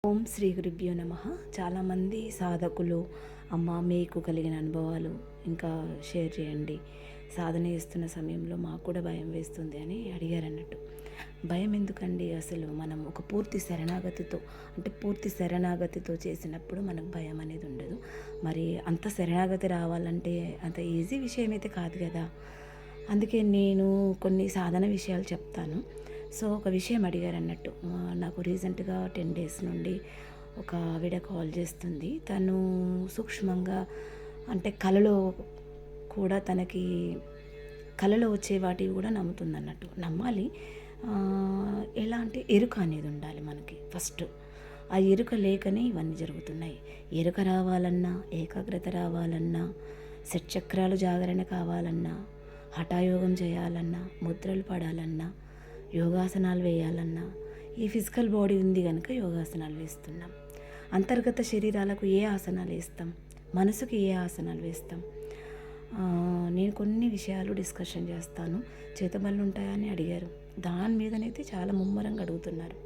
ఓం శ్రీ గురుభ్యో నమః. చాలామంది సాధకులు మీకు కలిగిన అనుభవాలు ఇంకా షేర్ చేయండి. సాధన చేస్తున్న సమయంలో మాకు కూడా భయం వేస్తుంది అని అడిగారు అన్నట్టు. భయం ఎందుకండి? అసలు మనం ఒక పూర్తి శరణాగతితో చేసినప్పుడు మనకు భయం అనేది ఉండదు. మరి అంత శరణాగతి రావాలంటే అంత ఈజీ విషయం అయితే కాదు కదా. అందుకే నేను కొన్ని సాధన విషయాలు చెప్తాను. సో ఒక విషయం అడిగారు అన్నట్టు. నాకు రీసెంట్గా 10 days నుండి ఒక ఆవిడ కాల్ చేస్తుంది. తను సూక్ష్మంగా అంటే కలలో కూడా తనకి కలలో వచ్చే వాటివి కూడా నమ్ముతుంది అన్నట్టు. నమ్మాలి. ఎలా అంటే ఎరుక అనేది ఉండాలి మనకి ఫస్ట్. ఆ ఎరుక లేకనే ఇవన్నీ జరుగుతున్నాయి. ఎరుక రావాలన్నా, ఏకాగ్రత రావాలన్నా, షట్చక్రాలు జాగరణ కావాలన్నా, హఠాయోగం చేయాలన్నా, ముద్రలు పడాలన్నా, యోగాసనాలు వేయాలన్నా, ఈ ఫిజికల్ బాడీ ఉంది కనుక యోగాసనాలు వేస్తున్నాం. అంతర్గత శరీరాలకు ఏ ఆసనాలు వేస్తాం, మనసుకి ఏ ఆసనాలు వేస్తాం. నేను కొన్ని విషయాలు డిస్కషన్ చేస్తాను. చేతబళ్ళు ఉంటాయని అడిగారు. దాని మీదనైతే చాలా ముమ్మరంగా అడుగుతున్నారు.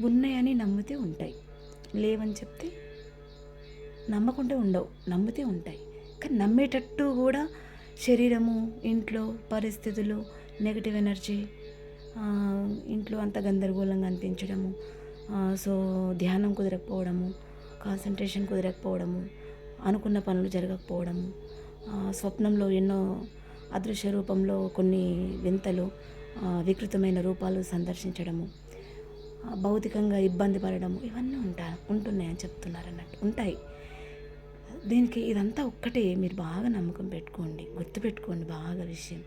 ఉన్నాయని నమ్మితే ఉంటాయి, లేవని చెప్తే నమ్మకుంటే ఉండవు, నమ్మితే ఉంటాయి. కానీ నమ్మేటట్టు కూడా శరీరము, ఇంట్లో పరిస్థితులు, నెగటివ్ ఎనర్జీ, ఇంట్లో అంత గందరగోళంగా అనిపించడము, సో ధ్యానం కుదరకపోవడము, కాన్సన్ట్రేషన్ కుదరకపోవడము, అనుకున్న పనులు జరగకపోవడము, స్వప్నంలో ఎన్నో అదృశ్య రూపంలో కొన్ని వింతలు, వికృతమైన రూపాలు సందర్శించడము, భౌతికంగా ఇబ్బంది పడడము, ఇవన్నీ ఉంటున్నాయని చెప్తున్నారు అన్నట్టు. ఉంటాయి. దీనికి ఇదంతా ఒక్కటే. మీరు బాగా నమ్మకం పెట్టుకోండి, గుర్తుపెట్టుకోండి బాగా విషయం.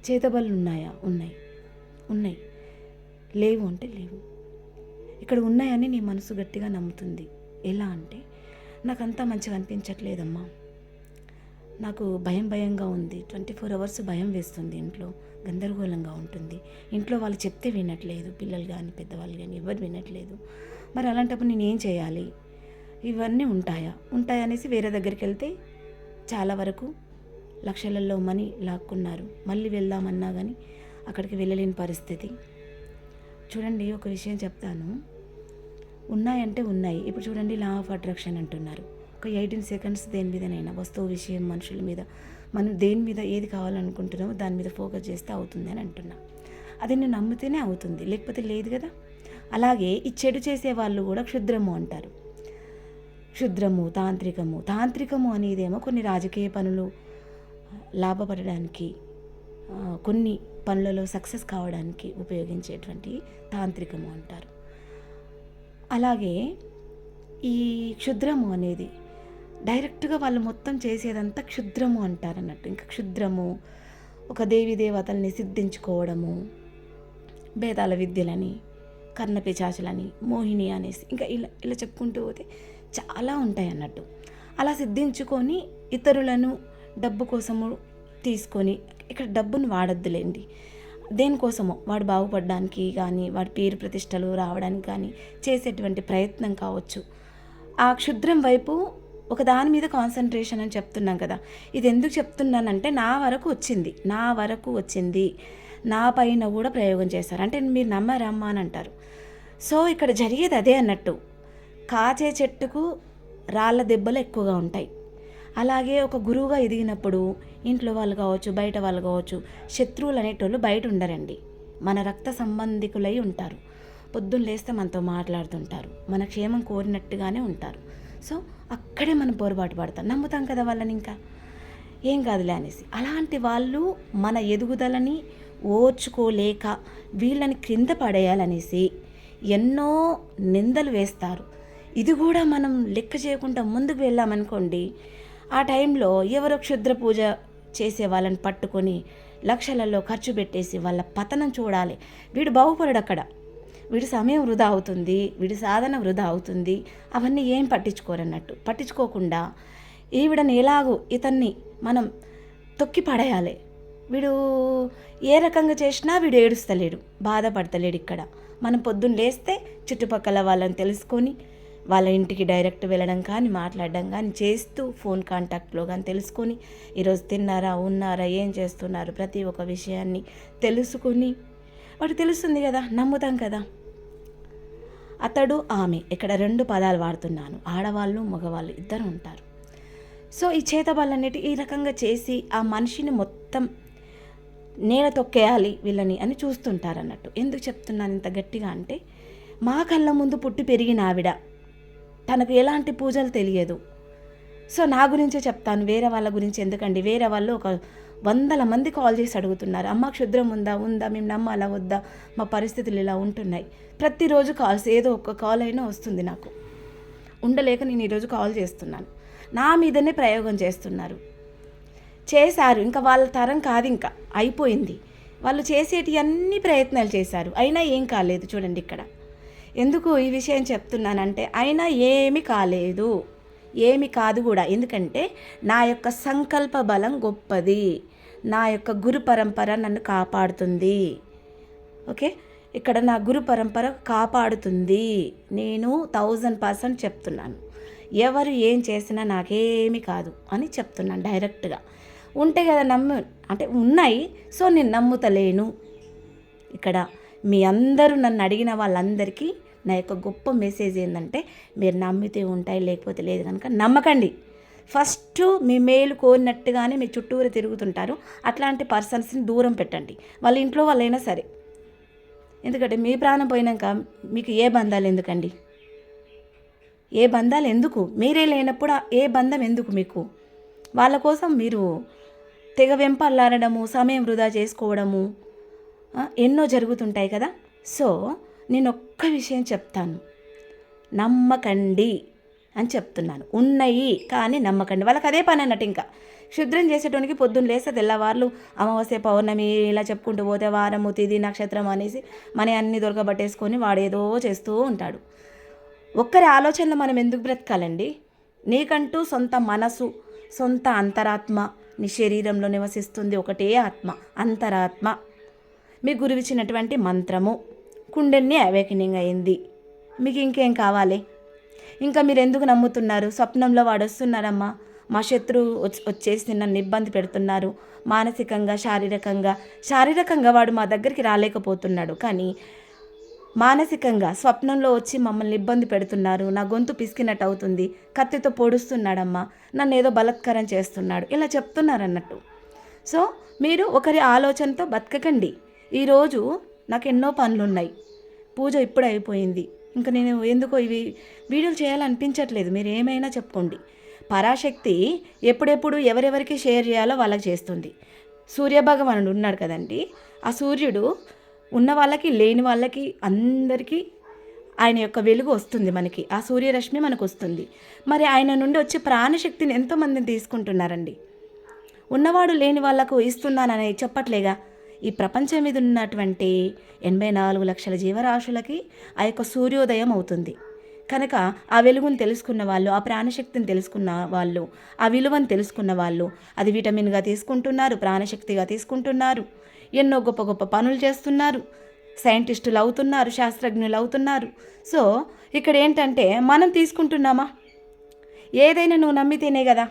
చేతబళ్ళు ఉన్నాయా? ఉన్నాయి. లేవు అంటే లేవు. ఇక్కడ ఉన్నాయని నీ మనసు గట్టిగా నమ్ముతుంది. ఎలా అంటే, నాకంతా మంచిగా అనిపించట్లేదమ్మా, నాకు భయంగా ఉంది, 24 hours భయం వేస్తుంది, ఇంట్లో గందరగోళంగా ఉంటుంది, ఇంట్లో వాళ్ళు చెప్తే వినట్లేదు, పిల్లలు కానీ పెద్దవాళ్ళు కానీ ఎవరు వినట్లేదు. మరి అలాంటప్పుడు నేను ఏం చేయాలి? ఇవన్నీ ఉంటాయనేసి వేరే దగ్గరికి వెళ్తే చాలా వరకు లక్షలలో మనీ లాక్కున్నారు. మళ్ళీ వెళ్దామన్నా కానీ అక్కడికి వెళ్ళలేని పరిస్థితి. చూడండి, ఒక విషయం చెప్తాను. ఉన్నాయంటే ఉన్నాయి. ఇప్పుడు చూడండి, లా ఆఫ్ అట్రాక్షన్ అంటున్నారు. ఒక 18 seconds దేని మీదనైనా, వస్తువు, విషయం, మనుషుల మీద, మనం దేని మీద ఏది కావాలనుకుంటున్నామో దాని మీద ఫోకస్ చేస్తే అవుతుంది అని అంటున్నా. అది నేను నమ్మితేనే అవుతుంది, లేకపోతే లేదు కదా. అలాగే ఈ చెడు చేసే వాళ్ళు కూడా క్షుద్రము అంటారు. తాంత్రికము అనేదేమో కొన్ని రాజకీయ పనులు లాభపడడానికి, కొన్ని పనులలో సక్సెస్ కావడానికి ఉపయోగించేటువంటి తాంత్రికము అంటారు. అలాగే ఈ క్షుద్రము అనేది డైరెక్ట్గా వాళ్ళు మొత్తం చేసేదంతా క్షుద్రము అంటారు అన్నట్టు. ఇంకా క్షుద్రము ఒక దేవీ దేవతల్ని సిద్ధించుకోవడము, భేదాల విద్యలని, కర్ణపిశాచులని, మోహిని అనేసి ఇంకా ఇలా చెప్పుకుంటూ పోతే చాలా ఉంటాయి అన్నట్టు. అలా సిద్ధించుకొని ఇతరులను డబ్బు కోసము తీసుకొని, ఇక్కడ డబ్బును వాడద్దులేండి, దేనికోసమో వాడు బాగుపడడానికి కానీ, వాడి పేరు ప్రతిష్టలు రావడానికి కానీ చేసేటువంటి ప్రయత్నం కావచ్చు. ఆ క్షుద్రం వైపు ఒక దాని మీద కాన్సన్ట్రేషన్ అని చెప్తున్నాం కదా. ఇది ఎందుకు చెప్తున్నానంటే, నా వరకు వచ్చింది, నా పైన కూడా ప్రయోగం చేశారు అంటే మీరు నమ్మరమ్మా అని అంటారు. సో ఇక్కడ జరిగేది అదే అన్నట్టు. కాచే చెట్టుకు రాళ్ళ దెబ్బలు ఎక్కువగా ఉంటాయి. అలాగే ఒక గురువుగా ఎదిగినప్పుడు ఇంట్లో వాళ్ళు కావచ్చు, బయట వాళ్ళు కావచ్చు, శత్రువులు అనేటోళ్ళు బయట ఉండరండి, మన రక్త సంబంధికులై ఉంటారు. పొద్దున్న లేస్తే మనతో మాట్లాడుతుంటారు, మన క్షేమం కోరినట్టుగానే ఉంటారు. సో అక్కడే మనం పొరపాటు పడతాం, నమ్ముతాం కదా వాళ్ళని, ఇంకా ఏం కాదులే అనేసి. అలాంటి వాళ్ళు మన ఎదుగుదలని ఓర్చుకోలేక వీళ్ళని క్రింద పడేయాలనేసి ఎన్నో నిందలు వేస్తారు. ఇది కూడా మనం లెక్క చేయకుండా ముందుకు వెళ్ళామనుకోండి, ఆ టైంలో ఎవరో క్షుద్ర పూజ చేసే వాళ్ళని పట్టుకొని లక్షలలో ఖర్చు పెట్టేసి వాళ్ళ పతనం చూడాలి. వీడు బాగుపడడు, అక్కడ వీడి సమయం వృధా అవుతుంది, వీడి సాధన వృధా అవుతుంది. అవన్నీ ఏం పట్టించుకోకుండా ఈవిడని ఎలాగూ ఇతన్ని మనం తొక్కి పడేయాలి. వీడు ఏ రకంగా చేసినా వీడు ఏడుస్తలేడు, బాధపడతలేడు. ఇక్కడ మనం పొద్దున్న లేస్తే చుట్టుపక్కల వాళ్ళని తెలుసుకొని వాళ్ళ ఇంటికి డైరెక్ట్ వెళ్ళడం కానీ, మాట్లాడడం కానీ చేస్తూ, ఫోన్ కాంటాక్ట్లో కానీ తెలుసుకొని, ఈరోజు తిన్నారా, ఉన్నారా, ఏం చేస్తున్నారు, ప్రతి ఒక్క విషయాన్ని తెలుసుకొని, వాడు తెలుస్తుంది కదా, నమ్ముతాం కదా. అతడు ఆమె ఇక్కడ 2 పదాలు వాడుతున్నాను. ఆడవాళ్ళు మగవాళ్ళు ఇద్దరు ఉంటారు. సో ఈ చేతబళ్ళన్నిటి ఈ రకంగా చేసి ఆ మనిషిని మొత్తం నేల తొక్కేయాలి వీళ్ళని అని చూస్తుంటారు అన్నట్టు. ఎందుకు చెప్తున్నాను ఇంత గట్టిగా అంటే, మా కళ్ళ ముందు పుట్టి పెరిగిన ఆవిడ, తనకు ఎలాంటి పూజలు తెలియదు. సో నా గురించే చెప్తాను, వేరే వాళ్ళ గురించి ఎందుకండి. వేరే వాళ్ళు ఒక 100 మంది కాల్ చేసి అడుగుతున్నారు, అమ్మ క్షుద్రం ఉందా, మేము నమ్మాలా వద్దా, మా పరిస్థితులు ఇలా ఉంటున్నాయి. ప్రతిరోజు కాల్స్, ఏదో ఒక కాల్ అయినా వస్తుంది నాకు. ఉండలేక నేను ఈరోజు కాల్ చేస్తున్నాను. నా మీదనే ప్రయోగం చేస్తున్నారు. చేశారు, ఇంకా వాళ్ళ తరం కాదు, ఇంకా అయిపోయింది. వాళ్ళు చేసేటి అన్ని ప్రయత్నాలు చేశారు, అయినా ఏం కాలేదు. చూడండి ఇక్కడ ఎందుకు ఈ విషయం చెప్తున్నానంటే, అయినా ఏమీ కాలేదు, ఏమి కాదు కూడా. ఎందుకంటే నా యొక్క సంకల్ప బలం గొప్పది, నా యొక్క గురు పరంపర నన్ను కాపాడుతుంది. ఓకే, ఇక్కడ నా గురు పరంపర కాపాడుతుంది. నేను 1000% చెప్తున్నాను. ఎవరు ఏం చేసినా నాకేమీ కాదు అని చెప్తున్నాను డైరెక్ట్గా. ఉంటే కదా అంటే ఉన్నాయి, సో నేను నమ్ముతలేను. ఇక్కడ మీ అందరూ నన్ను అడిగిన వాళ్ళందరికీ నా యొక్క గొప్ప మెసేజ్ ఏంటంటే, మీరు నమ్మితే ఉంటాయి, లేకపోతే లేదు కనుక నమ్మకండి. ఫస్ట్ మీ మేలు కోరినట్టుగానే మీ చుట్టూరు తిరుగుతుంటారు, అట్లాంటి పర్సన్స్ని దూరం పెట్టండి, వాళ్ళ ఇంట్లో వాళ్ళైనా సరే. ఎందుకంటే మీ ప్రాణం పోయినాక మీకు ఏ బంధాలు ఎందుకండి, ఏ బంధాలు ఎందుకు? మీరే లేనప్పుడు ఏ బంధం ఎందుకు మీకు? వాళ్ళ కోసం మీరు తెగ వెంపల్లాడము, సమయం వృధా చేసుకోవడము ఎన్నో జరుగుతుంటాయి కదా. సో నేను ఒక్క విషయం చెప్తాను, నమ్మకండి అని చెప్తున్నాను. ఉన్నాయి కానీ నమ్మకండి. వాళ్ళకి అదే పని అన్నట్టు. ఇంకా క్షుద్రం చేసేటోనికి పొద్దున్న లేస్తే తెల్లవార్లు అమావాస్య పౌర్ణమి ఇలా చెప్పుకుంటూ పోతే వారము తిది నక్షత్రం అనేసి మన అన్ని దొరకబట్టేసుకొని వాడేదో చేస్తూ ఉంటాడు. ఒక్కరి ఆలోచనలో మనం ఎందుకు బ్రతకాలండి? నీకంటూ సొంత మనసు, సొంత అంతరాత్మ, నీ శరీరంలో నివసిస్తుంది ఒకటే ఆత్మ, అంతరాత్మ. మీ గురువిచ్చినటువంటి మంత్రము కుండెల్ని అవేకనింగ్ అయింది. మీకు ఇంకేం కావాలి? ఇంకా మీరు ఎందుకు నమ్ముతున్నారు? స్వప్నంలో వాడు వస్తున్నారమ్మా, మా శత్రువు వచ్చేసి నన్ను ఇబ్బంది పెడుతున్నారు, మానసికంగా శారీరకంగా వాడు మా దగ్గరికి రాలేకపోతున్నాడు, కానీ మానసికంగా స్వప్నంలో వచ్చి మమ్మల్ని ఇబ్బంది పెడుతున్నారు, నా గొంతు పిసికినట్టు అవుతుంది, కత్తితో పొడుస్తున్నాడమ్మా, నన్ను ఏదో బలత్కారం చేస్తున్నాడు, ఇలా చెప్తున్నారు అన్నట్టు. సో మీరు ఒకరి ఆలోచనతో బతకకండి. ఈరోజు నాకు ఎన్నో పనులున్నాయి, పూజ ఇప్పుడు అయిపోయింది, ఇంకా నేను ఎందుకో ఇవి వీడియోలు చేయాలనిపించట్లేదు. మీరు ఏమైనా చెప్పుకోండి. పరాశక్తి ఎప్పుడెప్పుడు ఎవరెవరికి షేర్ చేయాలో వాళ్ళకి చేస్తుంది. సూర్యభగవానుడు ఉన్నాడు కదండి, ఆ సూర్యుడు ఉన్న వాళ్ళకి లేని వాళ్ళకి అందరికీ ఆయన యొక్క వెలుగు వస్తుంది మనకి, ఆ సూర్యరశ్మి మనకు వస్తుంది. మరి ఆయన నుండి వచ్చే ప్రాణశక్తిని ఎంతోమందిని తీసుకుంటున్నారండి. ఉన్నవాడు లేని వాళ్ళకు ఇస్తున్నానని చెప్పట్లేగా. ఈ ప్రపంచం మీద ఉన్నటువంటి 84 లక్షల జీవరాశులకి ఆ యొక్క సూర్యోదయం అవుతుంది కనుక ఆ వెలుగును తెలుసుకున్న వాళ్ళు, ఆ ప్రాణశక్తిని తెలుసుకున్న వాళ్ళు, ఆ విలువను తెలుసుకున్న వాళ్ళు అది విటమిన్గా తీసుకుంటున్నారు, ప్రాణశక్తిగా తీసుకుంటున్నారు, ఎన్నో గొప్ప గొప్ప పనులు చేస్తున్నారు, సైంటిస్టులు అవుతున్నారు, శాస్త్రజ్ఞులు అవుతున్నారు. సో ఇక్కడ ఏంటంటే మనం తీసుకుంటున్నామా? ఏదైనా నువ్వు నమ్మితేనే కదా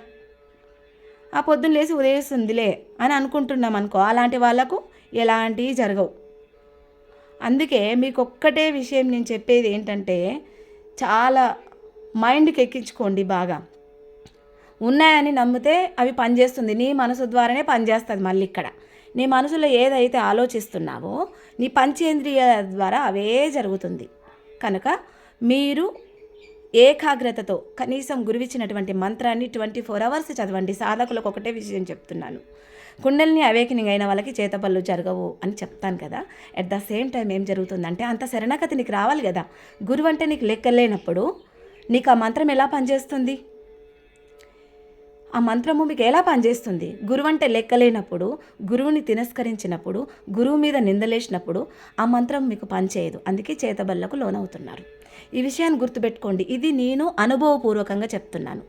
ఆ పొద్దున్న లేసి ఉదయిస్తుందిలే అని అనుకుంటున్నాం అనుకో, అలాంటి వాళ్ళకు ఎలాంటివి జరగవు. అందుకే మీకు ఒక్కటే విషయం నేను చెప్పేది ఏంటంటే, చాలా మైండ్కి ఎక్కించుకోండి బాగా. ఉన్నాయని నమ్మితే అవి పనిచేస్తుంది, నీ మనసు ద్వారానే పనిచేస్తుంది. మళ్ళీ ఇక్కడ నీ మనసులో ఏదైతే ఆలోచిస్తున్నావో నీ పంచేంద్రియాల ద్వారా అవే జరుగుతుంది. కనుక మీరు ఏకాగ్రతతో కనీసం గురువిచ్చినటువంటి మంత్రాన్ని 24 అవర్స్ చదవండి. సాధకులకు ఒకటే విషయం చెప్తున్నాను, కుండల్ని అవేకనింగ్ అయిన వాళ్ళకి చేతపళ్ళు జరగవు అని చెప్తాను కదా. అట్ ద సేమ్ టైం ఏం జరుగుతుందంటే, అంత శరణగతి నీకు రావాలి కదా. గురువు అంటే నీకు లెక్కలేనప్పుడు నీకు ఆ మంత్రం ఎలా పనిచేస్తుంది? ఆ మంత్రము మీకు ఎలా పనిచేస్తుంది? గురువు అంటే లెక్కలేనప్పుడు, గురువుని తిరస్కరించినప్పుడు, గురువు మీద నిందలేసినప్పుడు ఆ మంత్రం మీకు పనిచేయదు. అందుకే చేతబళ్ళకు లోనవుతున్నారు. ఈ విషయాన్ని గుర్తుపెట్టుకోండి. ఇది నేను అనుభవపూర్వకంగా చెప్తున్నాను.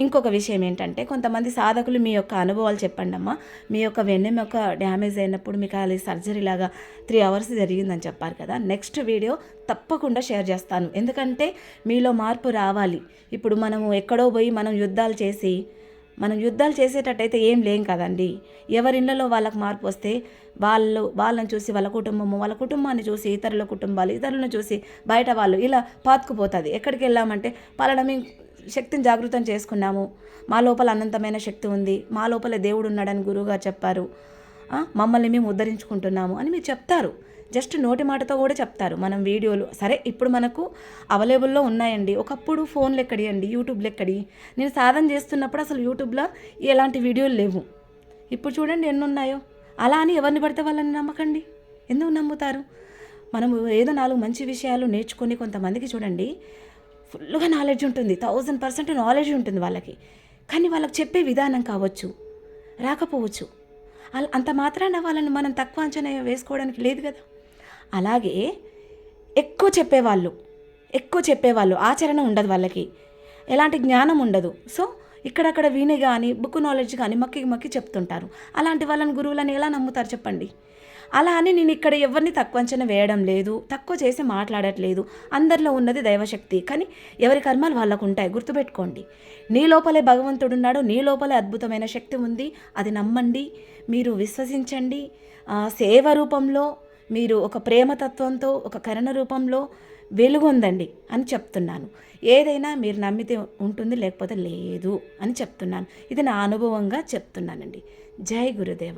ఇంకొక విషయం ఏంటంటే, కొంతమంది సాధకులు మీ యొక్క అనుభవాలు చెప్పండి అమ్మా, మీ యొక్క వెన్నెముక డ్యామేజ్ అయినప్పుడు మీకు అది సర్జరీ లాగా 3 అవర్స్ జరిగిందని చెప్పారు కదా. నెక్స్ట్ వీడియో తప్పకుండా షేర్ చేస్తాను, ఎందుకంటే మీలో మార్పు రావాలి. ఇప్పుడు మనము ఎక్కడో పోయి మనం యుద్ధాలు చేసి మనం యుద్ధాలు చేసేటట్టయితే ఏం లేం కదండి. ఎవరిళ్ళలో వాళ్ళకి మార్పు వస్తే వాళ్ళని చూసి వాళ్ళ కుటుంబాన్ని చూసి ఇతరుల కుటుంబాలు, ఇతరులను చూసి బయట వాళ్ళు ఇలా పాతుకుపోతుంది. ఎక్కడికి వెళ్ళామంటే పలానా మేము శక్తిని జాగృతం చేసుకున్నాము, మా లోపల అనంతమైన శక్తి ఉంది, మా లోపల దేవుడు ఉన్నాడని గురువుగారు చెప్పారు, మమ్మల్ని మేము ఉద్ధరించుకుంటున్నాము అని మీరు చెప్తారు. జస్ట్ నోటి మాటతో కూడా చెప్తారు. మనం వీడియోలు సరే ఇప్పుడు మనకు అవైలబుల్లో ఉన్నాయండి. ఒకప్పుడు ఫోన్లు ఎక్కడి అండి, యూట్యూబ్లు ఎక్కడి. నేను సాధన చేస్తున్నప్పుడు అసలు యూట్యూబ్లో ఎలాంటి వీడియోలు లేవు. ఇప్పుడు చూడండి ఎన్ని ఉన్నాయో. అలా అని ఎవరిని పడితే వాళ్ళని నమ్మకండి. ఎందుకు నమ్ముతారు? మనం ఏదో 4 మంచి విషయాలు నేర్చుకొని కొంతమందికి చూడండి ఫుల్గా నాలెడ్జ్ ఉంటుంది, 1000% నాలెడ్జ్ ఉంటుంది వాళ్ళకి. కానీ వాళ్ళకి చెప్పే విధానం కావచ్చు, రాకపోవచ్చు. అంత మాత్రాన వాళ్ళని మనం తక్కువ అంచనా వేసుకోవడానికి లేదు కదా. అలాగే ఎక్కువ చెప్పేవాళ్ళు ఆచరణ ఉండదు, వాళ్ళకి ఎలాంటి జ్ఞానం ఉండదు. సో ఇక్కడక్కడ విని కానీ బుక్ నాలెడ్జ్ కానీ మక్కి చెప్తుంటారు. అలాంటి వాళ్ళని గురువులని ఎలా నమ్ముతారు చెప్పండి. అలా అని నేను ఇక్కడ ఎవరిని తక్కువ అంచనా వేయడం లేదు, తక్కువ చేసి మాట్లాడట్లేదు. అందరిలో ఉన్నది దైవశక్తి, కానీ ఎవరి కర్మలు వాళ్ళకు ఉంటాయి. గుర్తుపెట్టుకోండి, నీ లోపలే భగవంతుడున్నాడు, నీ లోపలే అద్భుతమైన శక్తి ఉంది. అది నమ్మండి, మీరు విశ్వసించండి. సేవ రూపంలో మీరు ఒక ప్రేమతత్వంతో, ఒక కరుణ రూపంలో వెలుగొందండి అని చెప్తున్నాను. ఏదైనా మీరు నమ్మితే ఉంటుంది, లేకపోతే లేదు అని చెప్తున్నాను. ఇది నా అనుభవంగా చెప్తున్నానండి. జై గురుదేవ.